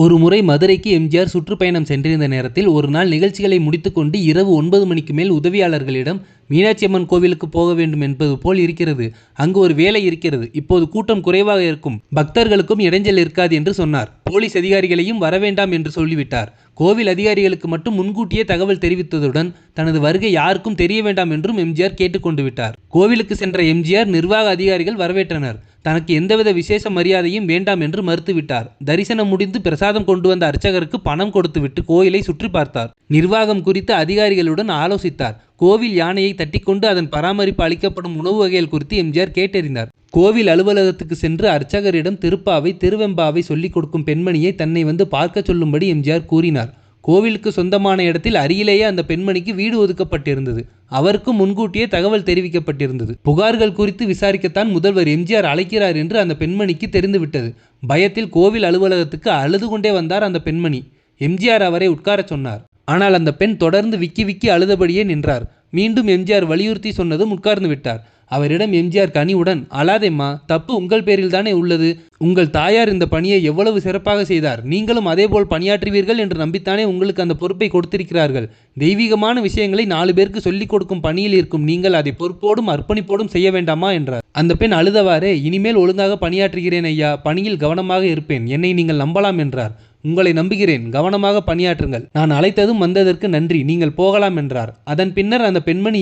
ஒரு முறை மதுரைக்கு எம்ஜிஆர் சுற்றுப்பயணம் சென்றிருந்த நேரத்தில் ஒரு நாள் நிகழ்ச்சிகளை முடித்துக்கொண்டு இரவு 9 மணிக்கு மேல் உதவியாளர்களிடம் மீனாட்சி அம்மன் கோவிலுக்கு போக வேண்டும் என்பது போல் இருக்கிறது. அங்கு ஒரு வேலை இருக்கிறது. இப்போது கூட்டம் குறைவாக இருக்கும், பக்தர்களுக்கும் இடைஞ்சல் இருக்காது என்று சொன்னார். போலீஸ் அதிகாரிகளையும் வரவேண்டாம் என்று சொல்லிவிட்டார். கோவில் அதிகாரிகளுக்கு மட்டும் முன்கூட்டியே தகவல் தெரிவித்ததுடன் தனது வருகை யாருக்கும் தெரிய வேண்டாம் என்றும் எம்ஜிஆர் கேட்டுக்கொண்டு விட்டார். கோவிலுக்கு சென்ற எம்ஜிஆர் நிர்வாக அதிகாரிகள் வரவேற்றனர். தனக்கு எந்தவித விசேஷ மரியாதையும் வேண்டாம் என்று மறுத்துவிட்டார். தரிசனம் முடிந்து பிரசாதம் கொண்டு வந்த அர்ச்சகருக்கு பணம் கொடுத்துவிட்டு கோயிலை சுற்றி பார்த்தார். நிர்வாகம் குறித்து அதிகாரிகளுடன் ஆலோசித்தார். கோவில் யானையை தட்டிக்கொண்டு அதன் பராமரிப்பு அளிக்கப்படும் உணவு வகைகள் குறித்து எம்ஜிஆர் கேட்டறிந்தார். கோவில் அலுவலகத்துக்கு சென்று அர்ச்சகரிடம் திருப்பாவை திருவெம்பாவை சொல்லிக் கொடுக்கும் பெண்மணியை தன்னை வந்து பார்க்க சொல்லும்படி எம்ஜிஆர் கூறினார். கோவிலுக்கு சொந்தமான இடத்தில் அருகிலேயே அந்த பெண்மணிக்கு வீடு ஒதுக்கப்பட்டிருந்தது. அவருக்கும் முன்கூட்டியே தகவல் தெரிவிக்கப்பட்டிருந்தது. புகார்கள் குறித்து விசாரிக்கத்தான் முதல்வர் எம்ஜிஆர் அழைக்கிறார் என்று அந்த பெண்மணிக்கு தெரிந்துவிட்டது. பயத்தில் கோவில் அலுவலகத்துக்கு அழுது கொண்டே வந்தார் அந்த பெண்மணி. எம்ஜிஆர் அவரை உட்காரச் சொன்னார். ஆனால் அந்த பெண் தொடர்ந்து விக்கி விக்கி அழுதபடியே நின்றார். மீண்டும் எம்ஜிஆர் வலியுறுத்தி சொன்னதும் உட்கார்ந்து விட்டார். அவரிடம் எம்ஜிஆர் கனிவுடன், அழாதேம்மா, தப்பு உங்கள் பேரில் தானே உள்ளது. உங்கள் தாயார் இந்த பணியை எவ்வளவு சிறப்பாக செய்தார். நீங்களும் அதேபோல் பணியாற்றுவீர்கள் என்று நம்பித்தானே உங்களுக்கு அந்த பொறுப்பை கொடுத்திருக்கிறார்கள். தெய்வீகமான விஷயங்களை 4 பேருக்கு சொல்லிக் கொடுக்கும் பணியில் இருக்கும் நீங்கள் அதை பொறுப்போடும் அர்ப்பணிப்போடும் செய்ய வேண்டாமா என்றார். அந்த பெண் அழுதவாறே, இனிமேல் ஒழுங்காக பணியாற்றுகிறேன் ஐயா, பணியில் கவனமாக இருப்பேன், என்னை நீங்கள் நம்பலாம் என்றார். உங்களை நம்புகிறேன், கவனமாக பணியாற்றுங்கள். நான் அழைத்ததும் வந்ததற்கு நன்றி, நீங்கள் போகலாம் என்றார். அதன் பின்னர் அந்த பெண்மணி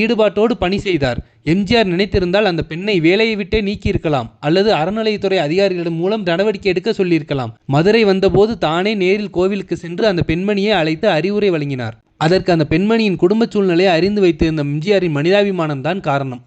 ஈடுபாட்டோடு பணி செய்தார். எம்ஜிஆர் நினைத்திருந்தால் அந்த பெண்ணை வேலையை விட்டே நீக்கியிருக்கலாம், அல்லது அறநிலையத்துறை அதிகாரிகளிடம் மூலம் நடவடிக்கை எடுக்க சொல்லியிருக்கலாம். மதுரை வந்தபோது தானே நேரில் கோவிலுக்கு சென்று அந்த பெண்மணியை அழைத்து அறிவுரை வழங்கினார். அதற்கு அந்த பெண்மணியின் குடும்ப சூழ்நிலையை அறிந்து வைத்திருந்த எம்ஜிஆரின் மனிதாபிமானம்தான் காரணம்.